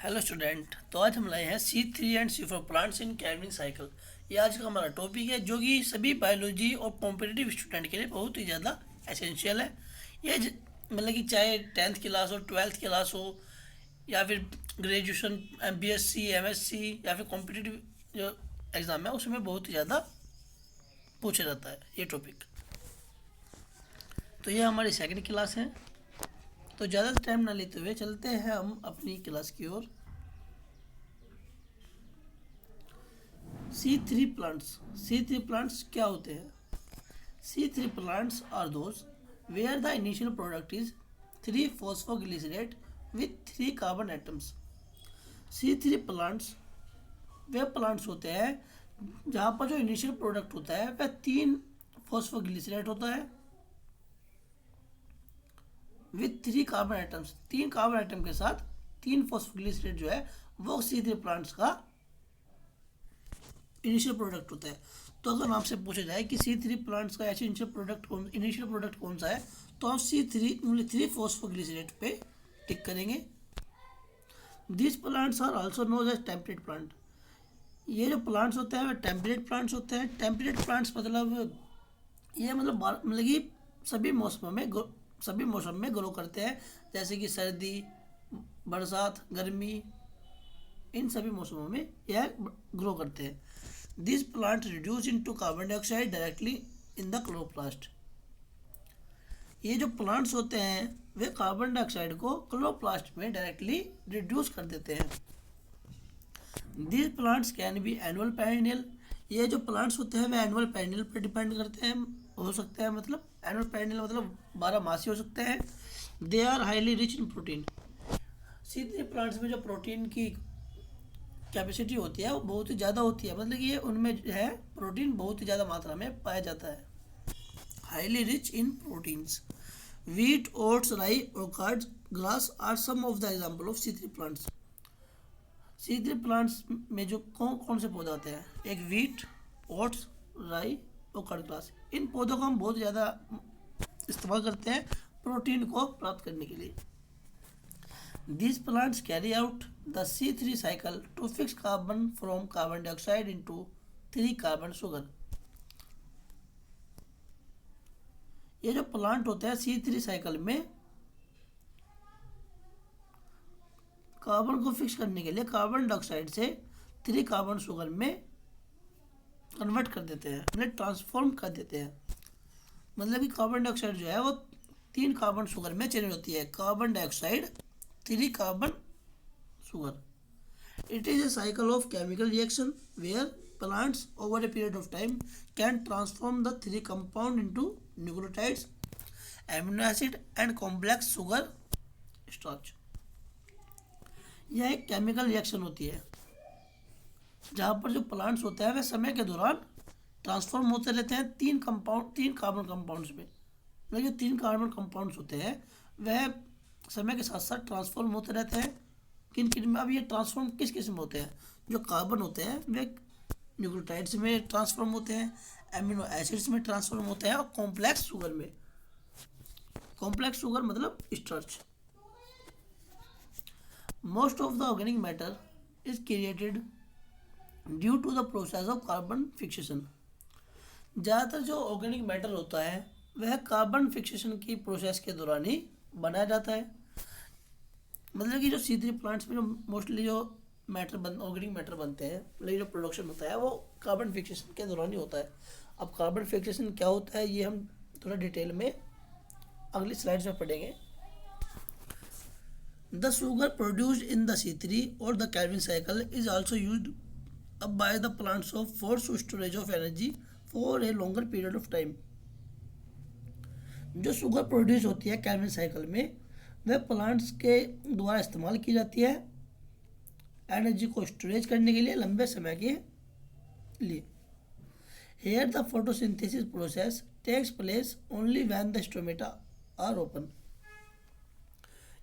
Hello student. तो आज हम लाए हैं C3 and C4 plants in Calvin cycle. ये आज का हमारा टॉपिक है जो कि सभी बायोलॉजी और कॉम्पिटिटिव स्टूडेंट के लिए बहुत ही ज़्यादा एसेंशियल है। मतलब कि चाहे 10th क्लास हो, 12th क्लास हो, या फिर ग्रेजुएशन, BSc, MSc, या फिर कॉम्पिटिटिव जो एग्ज़ाम है उसमें बहुत ही ज़्यादा पूछा जाता है ये टॉपिक। तो ये हमारी सेकंड क्लास है। तो ज़्यादा टाइम ना लेते हुए चलते हैं हम अपनी क्लास की ओर। सी थ्री प्लांट्स क्या होते हैं? C3 plants are those where the initial product is 3-phosphoglycerate with 3 carbon atoms. C3 plants way plants होते हैं जहाँ पर जो इनिशियल प्रोडक्ट होता है वह 3 फॉस्फोग्लिसरेट होता है with 3 carbon atoms. 3 carbon atom के साथ 3 फॉस्फोग्लिसरेट जो है वो C3 प्लांट्स का इनिशियल प्रोडक्ट होता है। तो अगर आपसे पूछा जाए कि C3 प्लांट्स का ऐसे इनिशियल प्रोडक्ट कौन सा है, तो हम C3 फॉस्फोग्लिसरेट पे टिक करेंगे। This plants are also known as temperate plant. ये जो प्लांट्स होते हैं वह टेम्परेट प्लांट्स होते हैं। टेम्परेट प्लांट्स मतलब ये मतलब कि सभी मौसम में ग्रो करते हैं, जैसे कि सर्दी, बरसात, गर्मी, इन सभी मौसमों में यह ग्रो करते हैं। This plant reduce into carbon dioxide directly in the chloroplast. ये जो प्लांट्स होते हैं वे कार्बन डाइऑक्साइड को क्लोरोप्लास्ट में डायरेक्टली रिड्यूस कर देते हैं। This plants can be annual perennial. ये जो प्लांट्स होते हैं वे एनुअल पेरेनियल पर डिपेंड करते हैं, हो सकते हैं, मतलब एनुअल पेरेनियल मतलब 12 मासी हो सकते हैं। They are highly rich in protein. सीधे प्लांट्स में जो प्रोटीन की कैपेसिटी होती है वो बहुत ही ज़्यादा होती है, मतलब कि ये उनमें जो है प्रोटीन बहुत ही ज़्यादा मात्रा में पाया जाता है। Highly rich in proteins. Wheat, oats, rye, cord, grass are some of the example of C3 plants. C3 plants में जो कौन कौन से पौधे आते हैं? एक wheat, oats, rye, cord, grass. इन पौधों को हम बहुत ज़्यादा इस्तेमाल करते हैं प्रोटीन को प्राप्त करने के लिए। These plants carry out the C3 cycle to fix carbon from carbon dioxide into 3 carbon sugar. ये जो प्लांट होते हैं C3 साइकिल में कार्बन को फिक्स करने के लिए कार्बन डाइऑक्साइड से 3 कार्बन शुगर में कन्वर्ट कर देते हैं, मतलब ट्रांसफॉर्म कर देते हैं। मतलब कि कार्बन डाइऑक्साइड जो है वो 3 कार्बन शुगर में चेंज होती है। Carbon dioxide 3 carbon sugar. It is a cycle of chemical reaction where plants over a period of time can transform the 3 compound into nucleotides, amino acid and complex sugar starch. यह एक chemical reaction होती है जहाँ पर जो plants होते हैं वह समय के दौरान ट्रांसफॉर्म होते रहते हैं 3 कार्बन कंपाउंड्स में। मतलब जो 3 कार्बन कंपाउंड्स होते हैं वह समय के साथ साथ ट्रांसफॉर्म होते रहते हैं। किन किन में? अब ये ट्रांसफॉर्म किस किस में होते हैं? जो कार्बन होते हैं वे न्यूक्लियोटाइड्स में ट्रांसफॉर्म होते हैं, एमिनो एसिड्स में ट्रांसफॉर्म होते हैं, और कॉम्प्लेक्स शुगर में। कॉम्प्लेक्स शुगर मतलब starch. Most of the organic matter is created due to the process of carbon fixation. ज़्यादातर जो ऑर्गेनिक मैटर होता है वह कार्बन फिक्सेशन की प्रोसेस के दौरान ही बनाया जाता है। मतलब कि जो C3 प्लांट्स में जो मोस्टली जो ऑर्गेनिक मैटर बनते हैं, मतलब जो प्रोडक्शन होता है वो कार्बन फिक्सेशन के दौरान ही होता है। अब कार्बन फिक्सेशन क्या होता है ये हम थोड़ा डिटेल में अगली स्लाइड्स में पढ़ेंगे। The sugar produced in the C3 और the Calvin cycle is also used up by the plants of for storage of energy for a longer period of time. जो शुगर प्रोड्यूस होती है Calvin cycle में वह plants के द्वारा इस्तेमाल की जाती है एनर्जी को स्टोरेज करने के लिए लंबे समय के लिए। Here the photosynthesis process takes place only when the stomata are open.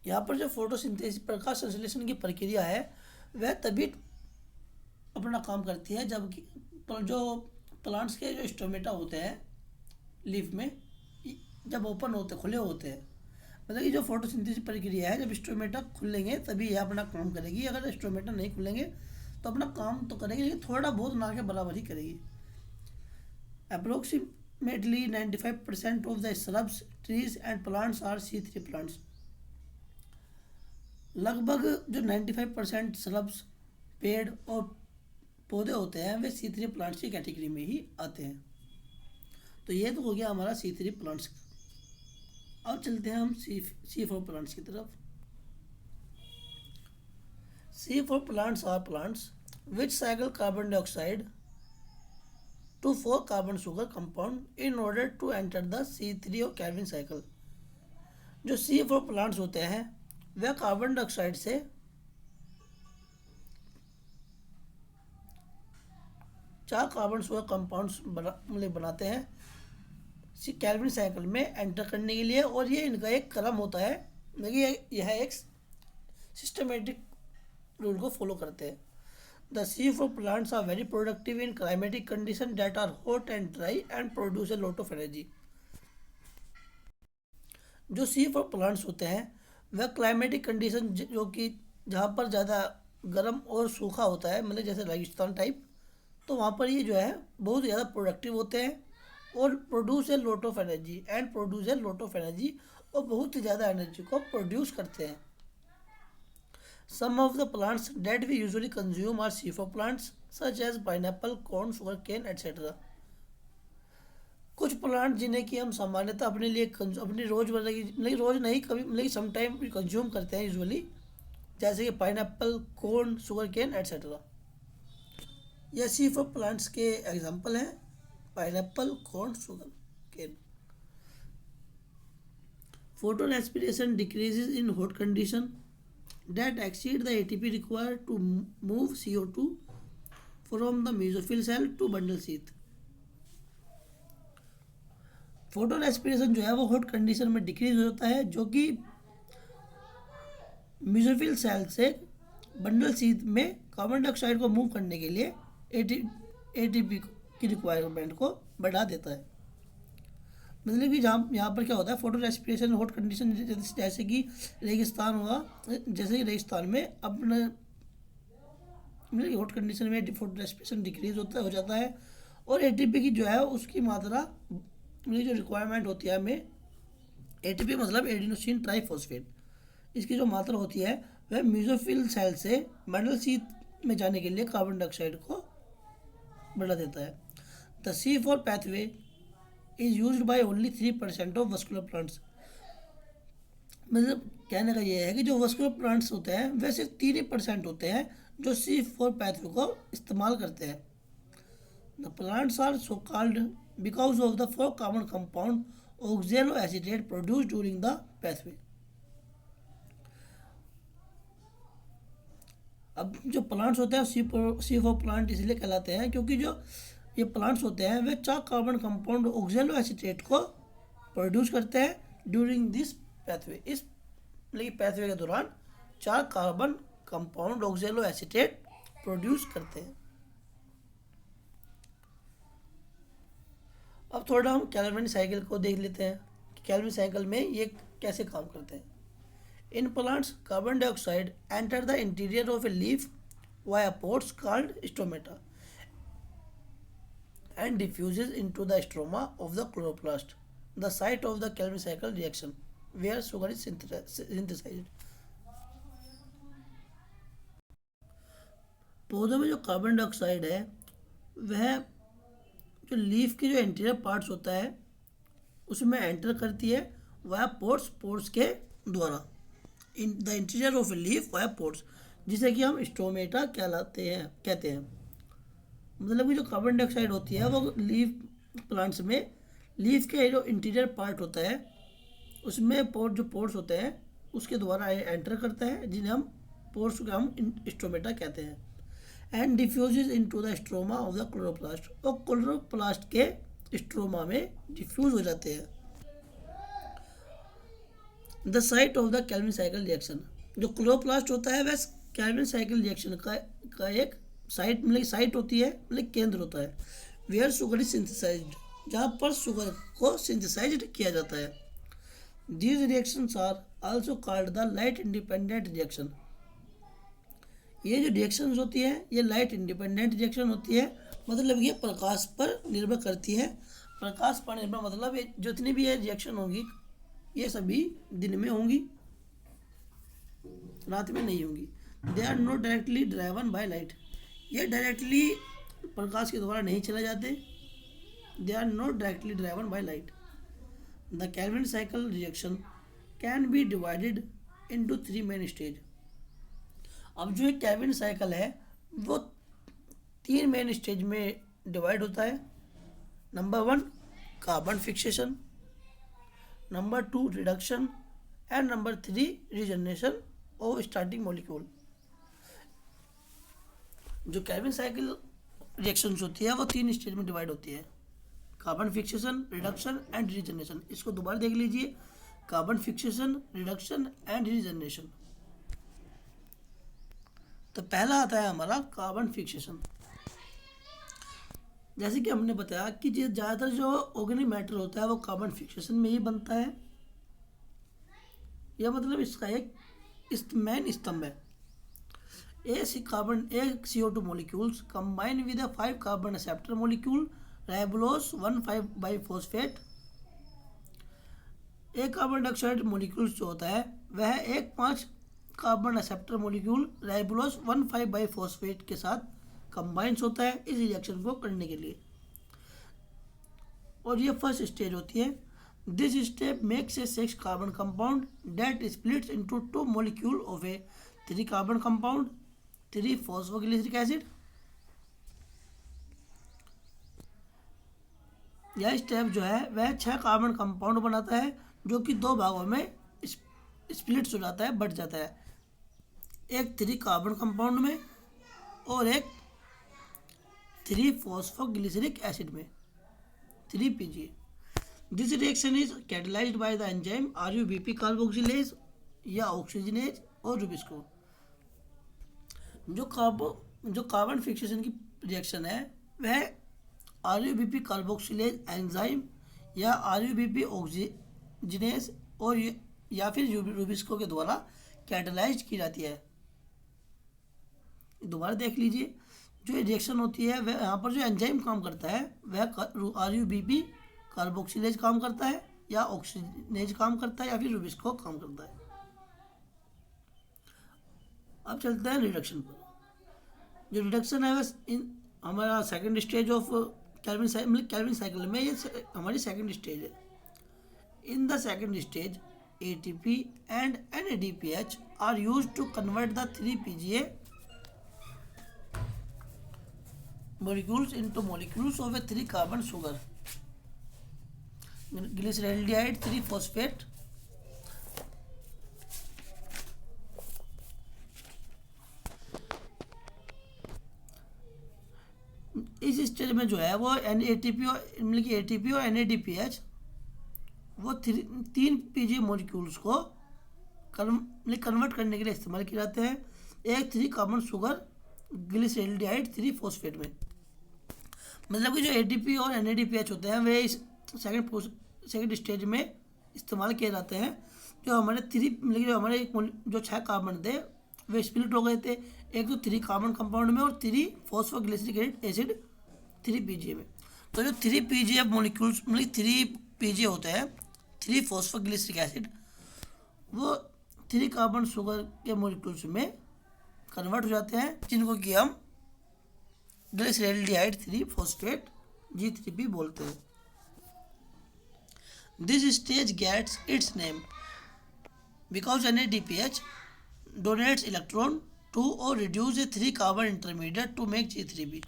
यहाँ पर जो फोटोसिंथेसिस प्रकाश संश्लेषण की प्रक्रिया है वह तभी अपना काम करती है जबकि जो प्लांट्स के जो स्टोमेटा होते हैं लीफ में जब ओपन होते खुले होते हैं। मतलब कि जो फोटोसिंथेसिस प्रक्रिया है, जब स्टोमेटा खुलेंगे तभी यह अपना काम करेगी। अगर स्टोमेटा नहीं खुलेंगे तो अपना काम तो करेगी लेकिन थोड़ा बहुत ना के बराबर ही करेगी। Approximately 95% of the shrubs, trees and plants are C3 plants. लगभग जो 95% श्रब्स, पेड़ और पौधे होते हैं वे C3 प्लांट्स की कैटेगरी में ही आते हैं। तो ये तो हो गया हमारा C3 प्लांट्स। अब चलते हैं हम C4 प्लांट्स की तरफ। C4 plants are plants which cycle carbon dioxide to 4 carbon sugar compound in order to enter the C3 और कैल्विन साइकिल। जो C4 प्लांट्स होते हैं वह कार्बन डाइऑक्साइड से 4 कार्बन सुगर कंपाउंड्स बनाते हैं कैल्विन साइकिल में एंटर करने के लिए, और ये इनका एक क्रम होता है। देखिए यह एक सिस्टमेटिक रूल को फॉलो करते हैं। The C4 plants are very productive in climatic conditions that are hot and dry and produce a lot of energy। जो C4 प्लांट्स होते हैं वह क्लाइमेटिक कंडीशन जो कि जहाँ पर ज़्यादा गर्म और सूखा होता है, मतलब जैसे रेगिस्तान टाइप, तो वहाँ पर ये जो है बहुत ज़्यादा प्रोडक्टिव होते हैं और produce a lot of energy और बहुत ही ज़्यादा एनर्जी को प्रोड्यूस करते हैं। Some of the plants that we usually consume are C4 plants such as pineapple, corn, sugarcane, etc। कुछ प्लांट जिन्हें कि हम सामान्यतः अपने लिए अपनी रोज़मर्रा की, मतलब रोज़ नहीं कभी, मतलब समटाइम कंज्यूम करते हैं यूजुअली, जैसे कि पाइनएप्पल, कॉर्न, सुगरकेन एट्सेट्रा। यह C4 प्लांट्स के एग्जांपल हैं, pineapple, corn, sugarcane. Photo respiration decreases in hot condition that exceed the ATP required to move CO2 from the mesophyll cell to bundle sheath। Photo respiration जो है वो hot condition में decrease हो जाता है, जो कि मेसोफिल सेल से बंडल शीथ में कार्बन डाइऑक्साइड को मूव करने के लिए एटीपी की रिक्वायरमेंट को बढ़ा देता है। मतलब कि जहाँ यहाँ पर क्या होता है, फोटो रेस्पिरेशन हॉट कंडीशन, जैसे कि रेगिस्तान हुआ, जैसे कि रेगिस्तान में अपने मतलब हॉट कंडीशन में फोटो रेस्पिरेशन डिक्रीज हो जाता है और एटीपी की जो है उसकी मात्रा, मतलब जो रिक्वायरमेंट होती है हमें, एटीपी मतलब एडिनोसिन ट्राइफॉस्फेट, इसकी जो मात्रा होती है वह मेसोफिल सेल से बंडल शीथ में जाने के लिए कार्बन डाइऑक्साइड को बढ़ा देता है। The C4 pathway is used by only 3% of vascular plants। मतलब कहने का ये है कि जो वस्कुलर प्लांट्स होते हैं वह सिर्फ 3% होते हैं जो C4 पैथवे को इस्तेमाल करते हैं। The plants are so called because of the 4 carbon compound oxaloacetate produce during the pathway. अब जो प्लांट्स होते हैं C4 प्लांट इसलिए कहलाते हैं क्योंकि जो ये प्लांट्स होते हैं वे 4 कार्बन कंपाउंड ऑक्सैलोएसीटेट को प्रोड्यूस करते हैं ड्यूरिंग दिस पैथवे। इस मतलब पैथवे के दौरान 4 कार्बन कंपाउंड ऑक्सैलोएसीटेट प्रोड्यूस करते हैं। अब थोड़ा हम कैल्विन साइकिल को देख लेते हैं कि कैल्विन साइकिल में ये कैसे काम करते हैं। In plants carbon dioxide enter the interior of a leaf via pores called stomata and diffuses into the stroma of the chloroplast, the site of the Calvin cycle reaction where sugar is synthesized। पौधों में जो carbon dioxide है वह जो leaf के जो interior parts होता है उसमें एंटर करती है वाया पोर्स के द्वारा, in the interior of a leaf via pores, जिसे कि हम स्टोमेटा कहते हैं। मतलब कि जो कार्बन डाइऑक्साइड होती है वो लीफ प्लांट्स में लीफ के जो इंटीरियर पार्ट होता है उसमें जो पोर्स होते हैं उसके द्वारा एंटर करता है, जिन्हें हम पोर्स को हम स्टोमेटा कहते हैं। And diffuses into the stroma of the chloroplast, और क्लोरोप्लास्ट के स्ट्रोमा में डिफ्यूज हो जाते हैं। The site of the Calvin cycle reaction, जो क्लोरोप्लास्ट होता है वह कैल्विन साइकिल रिएक्शन का एक साइट होती है, मतलब केंद्र होता है। वेयर सुगर इज सिंथेसाइज्ड, जहाँ पर शुगर को सिंथेसाइज्ड किया जाता है। These reactions are also called the light independent reaction. ये जो रिएक्शंस होती है ये लाइट इंडिपेंडेंट रिएक्शन होती है, मतलब ये प्रकाश पर निर्भर करती है। प्रकाश पर निर्भर मतलब ये जितनी भी ये रिएक्शन होगी ये सभी दिन में होंगी, रात में नहीं होंगी। They are not directly driven by light, ये डायरेक्टली प्रकाश के द्वारा नहीं चले जाते। They are not directly driven by light. The Calvin cycle reaction can be divided into 3 main stage. अब जो एक कैल्विन साइकिल है वो 3 मेन स्टेज में डिवाइड होता है। Number 1 carbon fixation, number 2 reduction and number 3 regeneration of starting molecule. जो Calvin cycle reactions होती है वो 3 स्टेज में डिवाइड होती है, carbon fixation, reduction and regeneration. इसको दोबारा देख लीजिए, carbon fixation, reduction and regeneration. तो पहला आता है हमारा कार्बन फिक्सेशन। जैसे कि हमने बताया कि ज़्यादातर जो ऑर्गेनिक मैटर होता है वो कार्बन फिक्सेशन में ही बनता है, यह मतलब इसका एक मेन स्तंभ है। एक CO2 molecules combine with a 5 carbon acceptor molecule ribulose 1,5-biphosphate। एक कार्बन डाइऑक्साइड मोलिक्यूल्स जो होता है वह एक 5 कार्बन एक्सेप्टर मोलिक्यूल राइबुलोस 1,5-बाइफॉस्फेट के साथ कंबाइंस होता है इस रिएक्शन को करने के लिए, और ये फर्स्ट स्टेज होती है। This step makes a 6 carbon compound that splits into 2 molecule of A 3 carbon compound 3 phosphoglyceric acid. यह स्टेप जो है वह 6 कार्बन कंपाउंड बनाता है जो कि 2 भागों में स्प्लिट्स हो जाता है, बढ़ जाता है, एक 3 कार्बन कंपाउंड में और एक 3 फॉस्फोग्लिसरिक एसिड में, 3 PGA। This reaction is catalysed by the enzyme RUBP carboxylase या ऑक्सीजनेज और रुबिस्को। जो कार्बन फिक्सेशन की रिएक्शन है वह RUBP कार्बोक्सिलेज एंजाइम या RUBP ऑक्सीजनेज और या फिर रुबिस्को के द्वारा कैटलाइज की जाती है। दोबारा देख लीजिए, जो रिएक्शन होती है वह यहाँ पर जो एंजाइम काम करता है वह RUBP कार्बोक्सिलेज काम करता है या ऑक्सीजनेज काम करता है या फिर रुबिस्को काम करता है। अब चलते हैं रिडक्शन पर। जो रिडक्शन है वह हमारा second stage of Calvin cycle में ये हमारी सेकंड स्टेज है। In the second stage ATP and NADPH are used to convert the 3 PGA molecules into molecules of a 3 carbon sugar glyceraldehyde 3 phosphate। इस स्टेज में जो है वो ATP और NADPH वो 3 PGA मॉलिक्यूल्स को कन्वर्ट करने के लिए इस्तेमाल किए जाते हैं, एक 3 कार्बन शुगर ग्लिसरैल्डिहाइड 3 फॉस्फेट में। मतलब कि जो ATP और NADPH होते हैं वे इस सेकंड स्टेज में इस्तेमाल किए जाते हैं। जो हमारे जो 6 कार्बन थे वे स्प्लिट हो गए थे, एक तो 3 कार्बन कंपाउंड में और 3 फॉस्फोग्लिसरिक एसिड 3 PGA में। तो जो 3 PGA मॉलिक्यूल्स 3 PGA होते हैं 3 फॉस्फोग्लिसरिक एसिड वो 3 कार्बन शुगर के मॉलिक्यूल्स में कन्वर्ट हो जाते हैं, जिनको कि हम ग्लिसरैल्डिहाइड 3 फॉस्फेट G3P बोलते हैं। This stage gets its name because NADPH donates electron to और reduce a 3 carbon intermediate to make G3P।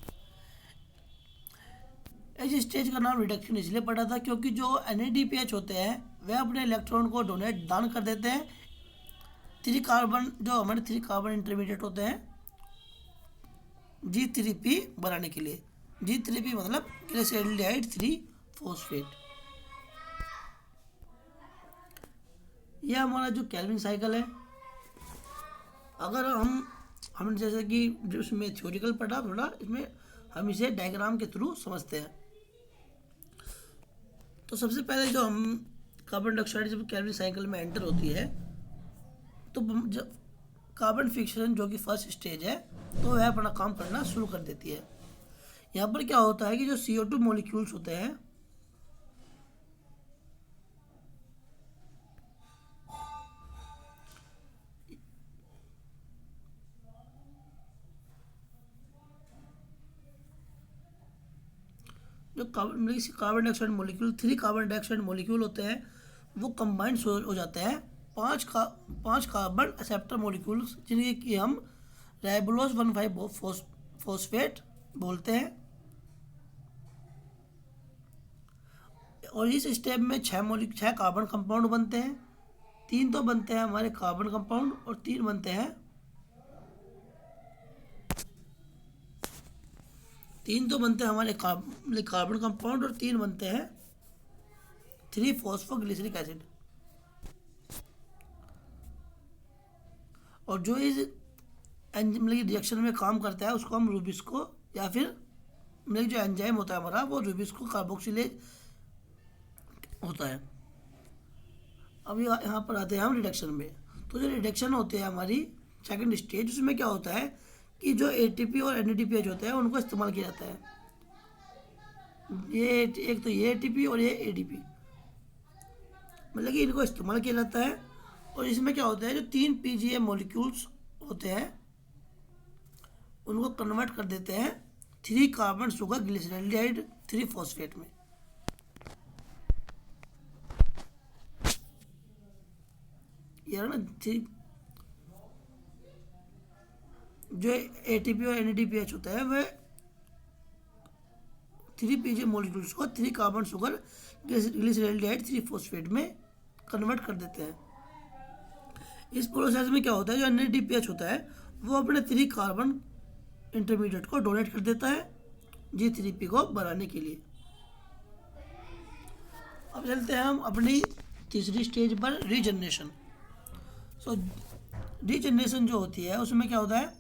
इस स्टेज का नाम रिडक्शन इसलिए पड़ा था क्योंकि जो NADPH होते हैं वे अपने इलेक्ट्रॉन को दान कर देते हैं 3 कार्बन जो हमारे 3 कार्बन इंटरमीडिएट होते हैं G3P बनाने के लिए। G3P मतलब ग्लिसरैल्डिहाइड 3 फॉस्फेट। यह हमारा जो कैल्विन साइकिल है, अगर हम जैसे कि जो इसमें थ्योरिकल पढ़ा थोड़ा, इसमें हम इसे डायग्राम के थ्रू समझते हैं। तो सबसे पहले जो हम कार्बन डाइऑक्साइड जब कैल्विन साइकिल में एंटर होती है तो जब कार्बन फिक्शन जो कि फर्स्ट स्टेज है तो वह अपना काम करना शुरू कर देती है। यहाँ पर क्या होता है कि जो CO2 मॉलिक्यूल्स होते हैं जो carbon dioxide molecule 3 carbon dioxide molecule होते हैं वो कंबाइंड हो जाते हैं 5 कार्बन एक्सेप्टर मॉलिक्यूल्स जिनके कि हम राइबोलोज 1,5 फॉस्फेट बोलते हैं। और इस स्टेप में 6 कार्बन कंपाउंड बनते हैं। 3 तो बनते हैं हमारे कार्बन कंपाउंड और 3 बनते हैं हमारे कार्बन कंपाउंड और 3 बनते हैं 3-फॉस्फोग्लिसरिक एसिड। और जो इस रिएक्शन में काम करता है उसको हम रूबिस्को या फिर जो एंजाइम होता है हमारा वो रूबिस्को कार्बोक्सिलेज होता है। अब यहाँ पर आते हैं हम रिडक्शन में। तो जो रिडक्शन होती है हमारी सेकंड स्टेज उसमें क्या होता है कि जो ATP और NADPH होते हैं उनको इस्तेमाल किया जाता है। ये एक तो ये ATP और ये ADP मतलब कि इनको इस्तेमाल किया जाता है। और इसमें क्या होता है जो 3 PGA मॉलिक्यूल्स होते हैं उनको कन्वर्ट कर देते हैं 3 कार्बन शुगर ग्लिसरॉल्डिहाइड 3 फॉस्फेट में। यार ना जो ATP और NADPH होता है वह 3 PGA मॉलिक्यूल्स को 3 कार्बन शुगर ग्लिसरॉल्डिहाइड 3 फॉस्फेट में कन्वर्ट कर देते हैं। इस प्रोसेस में क्या होता है जो NADPH होता है वो अपने 3 कार्बन इंटरमीडिएट को डोनेट कर देता है G3P को बनाने के लिए। अब चलते हैं हम अपनी तीसरी स्टेज पर रीजनरेशन। रीजनरेशन जो होती है उसमें क्या होता है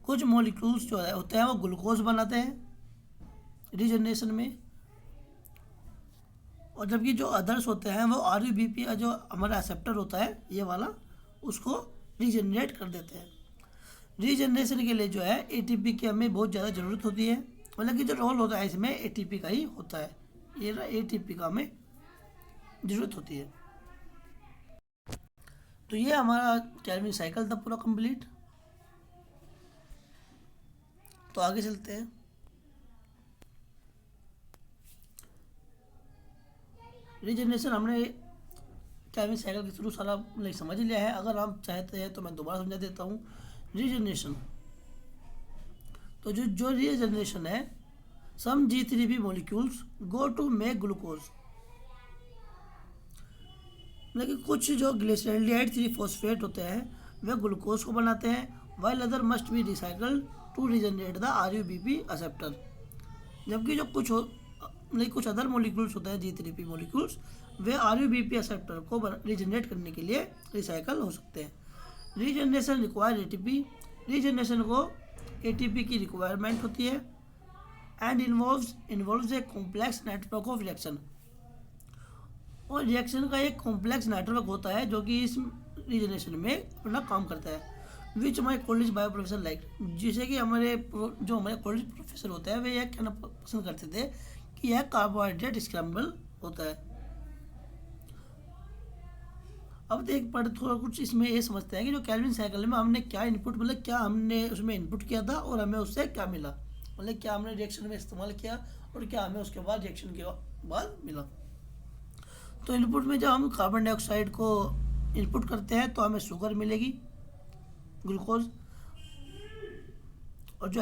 कुछ मॉलिक्यूल्स जो है होते हैं वो ग्लूकोज बनाते हैं रीजनरेशन में। और जबकि जो अदर्स होते हैं वो RUBP जो हमारा एक्सेप्टर होता है ये वाला उसको रीजनरेट कर देते हैं। रीजनरेशन के लिए जो है ATP की हमें बहुत ज़्यादा ज़रूरत होती है। मतलब कि जो रोल होता है इसमें ATP का ही होता है। ये ATP का हमें ज़रूरत होती है। तो ये हमारा कैल्विन साइकिल था पूरा कंप्लीट। तो आगे चलते हैं। रीजनरेशन हमने कैल्विन साइकिल के थ्रू सारा नहीं समझ लिया है। अगर आप चाहते हैं तो मैं दोबारा समझा देता हूँ। रीजनरेशन तो जो रीजनरेशन है some G3P molecules go to make glucose मतलब कि कुछ जो ग्लिसरॉल्डिहाइड 3 फॉस्फेट होते हैं वे ग्लूकोज को बनाते हैं while other must be recycled to regenerate the RUBP acceptor. जबकि जो कुछ अदर मॉलिक्यूल्स होते हैं G3P मॉलिक्यूल्स वे RUBP एक्सेप्टर को रीजनरेट करने के लिए रिसाइकल हो सकते हैं। रीजनरेशन रिक्वायर ATP रीजनरेशन को ATP की रिक्वायरमेंट होती है and involves a complex network of reaction. और रिएक्शन का एक कॉम्प्लेक्स नेटवर्क होता है जो कि इस रीजनरेशन में अपना काम करता है which my college bio professor like जिसे कि हमारे कॉलेज प्रोफेसर होते हैं वे यह कहना पसंद करते थे कि यह कार्बोहाइड्रेट स्क्रैम्बल होता है। अब देख पर थोड़ा कुछ इसमें ये समझते हैं कि जो कैल्विन साइकिल में हमने क्या इनपुट मतलब क्या हमने उसमें इनपुट किया था और हमें उससे क्या मिला मतलब क्या हमने रिएक्शन में इस्तेमाल किया और क्या हमें उसके बाद रिएक्शन के बाद मिला। तो इनपुट में जब हम कार्बन डाइऑक्साइड को इनपुट करते हैं तो हमें शुगर मिलेगी ग्लूकोज और जो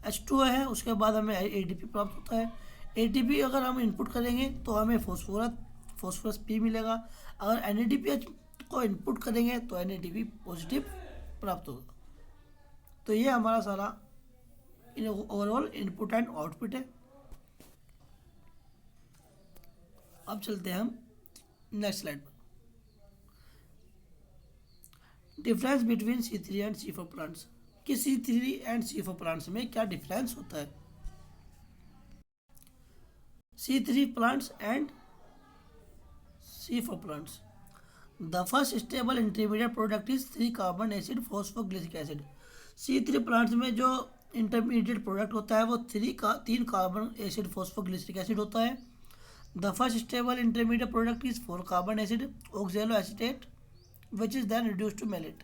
H2O है उसके बाद हमें ADP प्राप्त होता है। ATP अगर हम इनपुट करेंगे तो हमें फॉस्फोरस P मिलेगा। अगर NADPH को इनपुट करेंगे तो NADP पॉजिटिव प्राप्त होगा। तो ये हमारा सारा ओवरऑल इनपुट एंड आउटपुट है। अब चलते हैं हम नेक्स्ट स्लाइड पर। Difference between C3 and C4 plants कि C3 एंड C4 प्लांट्स में क्या डिफरेंस होता है। C3 plants and C4 plants. The first stable intermediate product is 3 carbon acid phosphoglyceric acid. C3 plants में जो इंटरमीडिएट प्रोडक्ट होता है वो 3 कार्बन एसिड फॉस्फोग्लिसिक एसिड होता है. The first stable intermediate product is 4 carbon acid oxaloacetate which is then reduce to malate.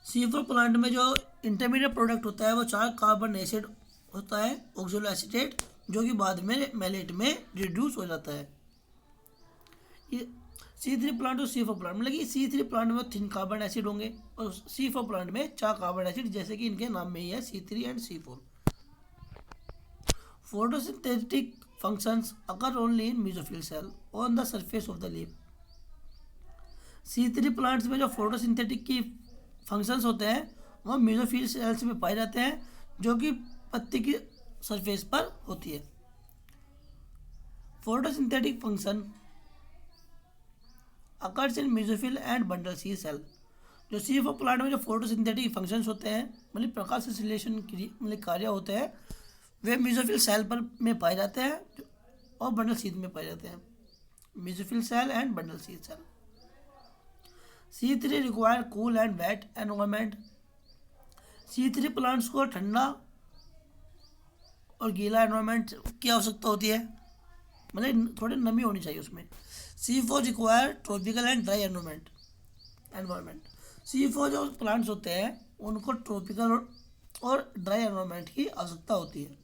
C4 plant में जो intermediate product होता है वो 4 कार्बन एसिड होता है ऑक्सैलो एसीटेट, जो कि बाद में मेलेट में रिड्यूस हो जाता है. ये C3 प्लांट और C4 प्लांट मतलब कि C3 प्लांट में 3 कार्बन एसिड होंगे और C4 प्लांट में 4 कार्बन एसिड, जैसे कि इनके नाम में ही है C3 and C4. Photosynthetic functions occur only in mesophyll cell on the surface of the leaf. C3 plants में जो फोटोसिंथेटिक की फंक्शंस होते हैं वो मेसोफिल सेल्स में पाए जाते हैं, जो कि पत्ती की सरफेस पर होती है. Photosynthetic function occurs in mesophyll and bundle sheath cell. जो C4 प्लांट में जो फोटोसिंथेटिक फंक्शंस होते हैं मतलब प्रकाश संश्लेषण मतलब कार्य होते हैं वे मेसोफिल सेल पर में पाए जाते हैं और बंडल सीध में पाए जाते हैं. Mesophyll cell and bundle sheath cell. C3 require cool and wet environment. C3 plants को ठंडा और गीला एनवायरमेंट की आवश्यकता होती है, मतलब थोड़ी नमी होनी चाहिए उसमें. C4 require tropical and dry environment. C4 जो प्लांट्स होते हैं उनको ट्रॉपिकल और ड्राई एनवायरमेंट की आवश्यकता होती है.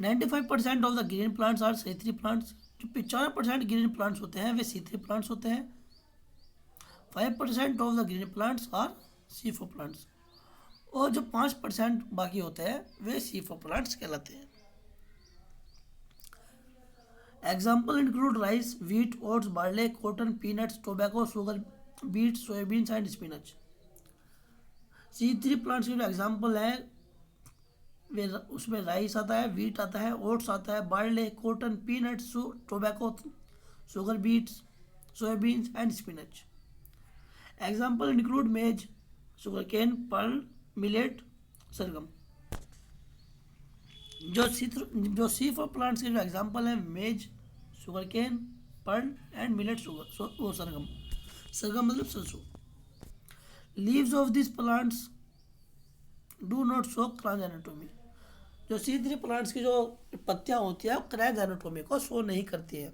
95% of the green plants are C3 plants. जो 95% ग्रीन प्लांट्स होते हैं वे C3 प्लांट्स होते हैं. 5% of the green plants are C4 plants और जो 5% बाकी होते हैं वे C4 प्लांट्स कहलाते हैं. Example include rice, wheat, oats, barley, cotton, peanuts, tobacco, sugar, beets, soybeans and spinach. C3 plants के जो एग्जाम्पल हैं वे उसमें राइस आता है, व्हीट आता है, ओट्स आता है, barley, cotton, peanuts, tobacco, sugar beets, soybeans and spinach. Example include maize, sugar cane, pearl, millet, sorghum. जो C4 प्लांट्स के जो एग्जाम्पल हैं maize, sugar cane, pearl and millet, वो सरगम. सरगम मतलब सरसों. Leaves of this plants do not show cross anatomy. जो C3 plants की जो पत्तियां होती है वो क्रॉस एनाटोमी को शो नहीं करती है.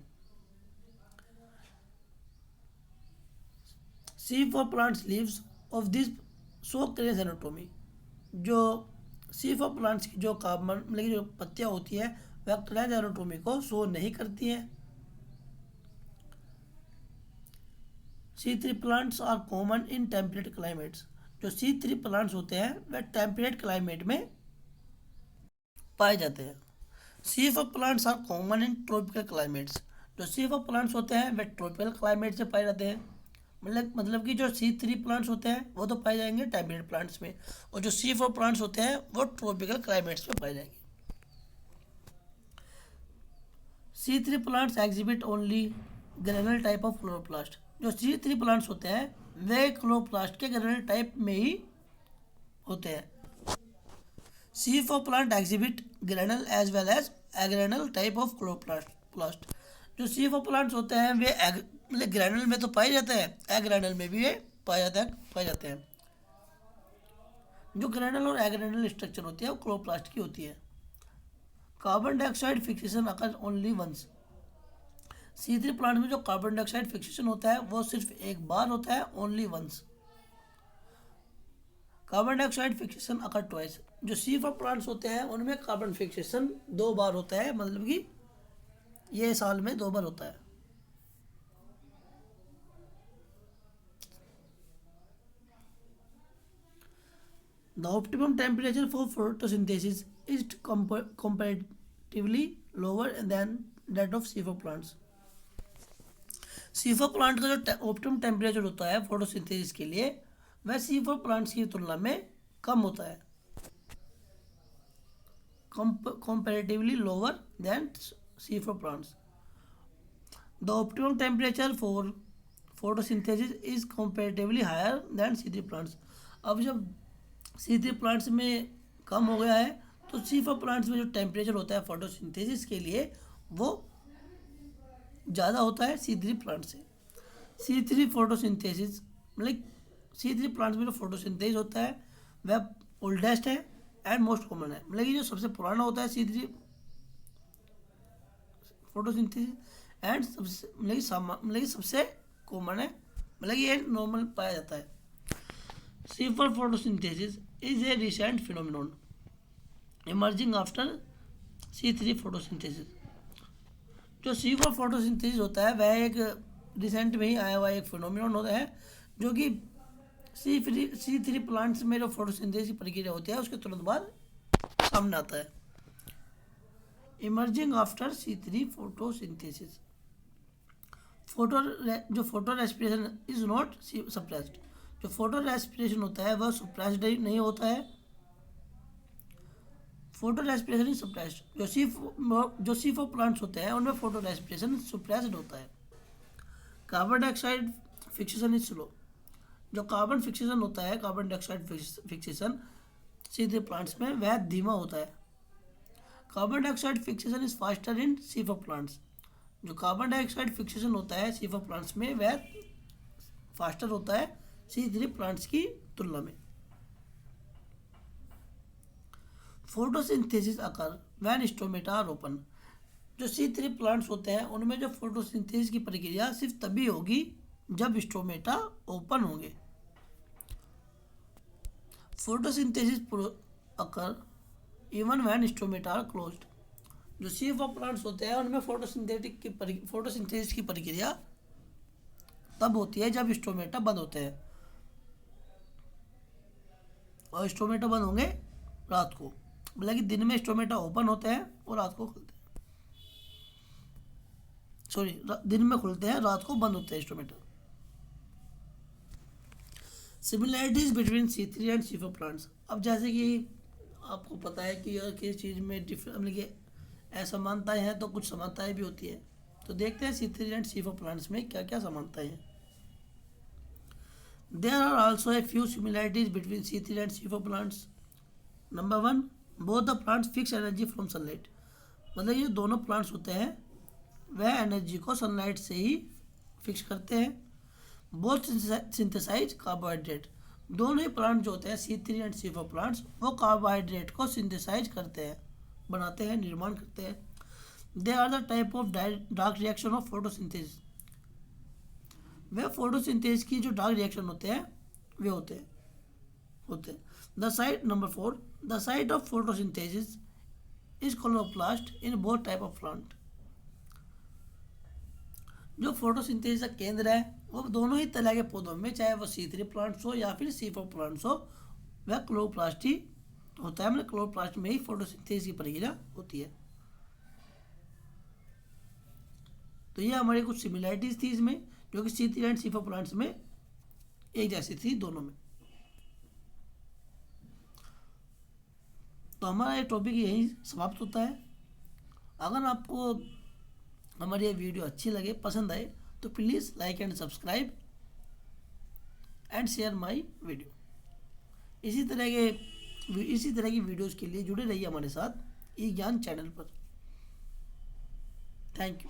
C4 plants leaves of this show cross anatomy. जो C4 प्लांट्स की जो कार्बन मतलब की जो पत्तियां होती है वह क्रॉस एनाटोमी को शो नहीं करती हैं. C3 plants are common in temperate climates. जो C3 प्लांट्स होते हैं वह टेम्परेट क्लाइमेट में पाए जाते हैं. C4 plants are common in tropical climates. जो C4 प्लांट्स होते हैं वे ट्रॉपिकल क्लाइमेट से पाए जाते हैं. मतलब कि जो C3 प्लांट्स होते हैं वो तो पाए जाएंगे टेम्परेट प्लांट्स में और जो C4 प्लांट्स होते हैं वो ट्रॉपिकल क्लाइमेट्स में पाए जाएंगे. C3 plants exhibit only granular type of chloroplast. जो C3 प्लांट्स होते हैं वे क्लोरोप्लास्ट के ग्रेनुलर टाइप में ही होते हैं. C4 plant exhibit granule as well as agranule type of chloroplast. जो C4 प्लांट्स होते हैं वे मतलब ग्रेनुल में तो पाए जाते हैं, एग्रेनुल में भी वे पाए जाते हैं. जो ग्रेनुल और एग्रेनुल स्ट्रक्चर होती है वो क्लोरोप्लास्ट की होती है. Carbon dioxide fixation occur only once. C3 plant में जो कार्बन डाइऑक्साइड फिक्सेशन होता है वो सिर्फ एक बार होता है, only once. Carbon dioxide fixation occur twice. जो C4 प्लांट्स होते हैं उनमें कार्बन फिक्सेशन 2 बार होता है, मतलब कि ये साल में 2 बार होता है. The optimum temperature for photosynthesis is comparatively lower than that of C4 plants. C4 plant का जो ऑप्टिमम टेम्परेचर होता है फोटोसिंथेसिस के लिए वह C4 प्लांट्स की तुलना में कम होता है. Comparatively lower than C4 plants. The optimum temperature for photosynthesis is comparatively higher than C3 plants. अब जब C3 प्लांट्स में कम हो गया है तो C4 प्लांट्स में जो टेम्परेचर होता है फोटोसिंथेसिस के लिए वो ज़्यादा होता है C3 प्लांट से। C3 फोटोसिंथेसिस मतलब C3 प्लांट्स में जो फोटोसिंथेसिस होता है वह ओल्डेस्ट है एंड मोस्ट कॉमन है। मतलब कि जो सबसे पुराना होता है C3 फोटोसिंथेसिस एंड सबसे मतलब कि सबसे कॉमन है, मतलब कि ये नॉर्मल पाया जाता है। C4 photosynthesis is a recent phenomenon emerging after C3 photosynthesis. जो C4 फोटोसिंथेसिस होता है वह एक रिसेंट में ही आया हुआ एक फिनोमिनॉन होता है जो कि C3 प्लांट्स में जो फोटोसिंथेसिस की प्रक्रिया होती है उसके तुरंत बाद सामने आता है। Emerging after C3 photosynthesis. जो photo respiration is not suppressed. जो फोटो रेस्पिरेशन होता है वह सप्रेस्ड नहीं होता है। Photo respiration is suppressed. जो C4 प्लांट्स होते हैं उनमें फोटो रेस्पिरेशन सप्रेस्ड होता है। Carbon dioxide fixation is slow. जो कार्बन फिक्सेशन होता है, carbon dioxide fixation C3 plants में वह धीमा होता है। Carbon dioxide fixation is faster in C4 plants. जो कार्बन डाइऑक्साइड फिक्सेशन होता है C4 प्लांट्स में वह फास्टर होता है C3 प्लांट्स की तुलना में। Photosynthesis occur when stomata are open. जो C3 प्लांट्स होते हैं उनमें जो फोटोसिंथेसिस की प्रक्रिया सिर्फ तभी होगी जब स्टोमेटा ओपन होंगे। Photosynthesis occur even when stomata are closed. जो C4 प्लांट्स होते हैं उनमें फोटोसिंथेसिस की प्रक्रिया तब होती है जब स्टोमेटा बंद होते हैं, और स्टोमेटा बंद होंगे रात को। मतलब कि दिन में स्टोमेटा ओपन होते हैं और रात को खुलते हैं, सॉरी दिन में खुलते हैं रात को बंद होते हैं stomata. Similarities between C3 and C4 plants. अब जैसे कि आपको पता है कि अगर किसी चीज़ में मतलब कि असमानताएं हैं तो कुछ समानताएं भी होती है, तो देखते हैं C3 एंड C4 प्लांट्स में क्या क्या समानताएं हैं। There are also a few similarities between C3 and C4 plants. Number 1, both the plants fix energy from sunlight. मतलब ये दोनों प्लांट्स होते हैं वह एनर्जी को सनलाइट से ही फिक्स करते हैं। Both synthesise carbohydrate. दोनों ही प्लांट जो होते हैं C3 एंड C4 प्लांट्स वो कार्बोहाइड्रेट को सिंथेसाइज करते हैं, बनाते हैं, निर्माण करते हैं। They are the type of dark reaction of photosynthesis. वे फोटोसिंथेसिस की जो डार्क रिएक्शन होते हैं वे होते हैं। The site number 4, the site of photosynthesis is chloroplast in both type of plant. जो फोटोसिंथेसिस का केंद्र है वो दोनों ही तरह के पौधों में, चाहे वो C3 प्लांट्स हो या फिर C4 प्लांट्स हो, वह क्लोरोप्लास्ट ही होता है। मतलब क्लोरोप्लास्ट में ही फोटोसिंथेसिस की प्रक्रिया होती है। तो ये हमारी कुछ सिमिलैरिटीज थी इसमें, जो कि C3 एंड C4 प्लांट्स में एक जैसी थी दोनों में। तो हमारा ये टॉपिक यहीं समाप्त होता है। अगर आपको हमारी ये वीडियो अच्छी लगे, पसंद आए, तो please like and subscribe and share my video. इसी तरह की वीडियोस के लिए जुड़े रहिए हमारे साथ ई ज्ञान चैनल पर। Thank you.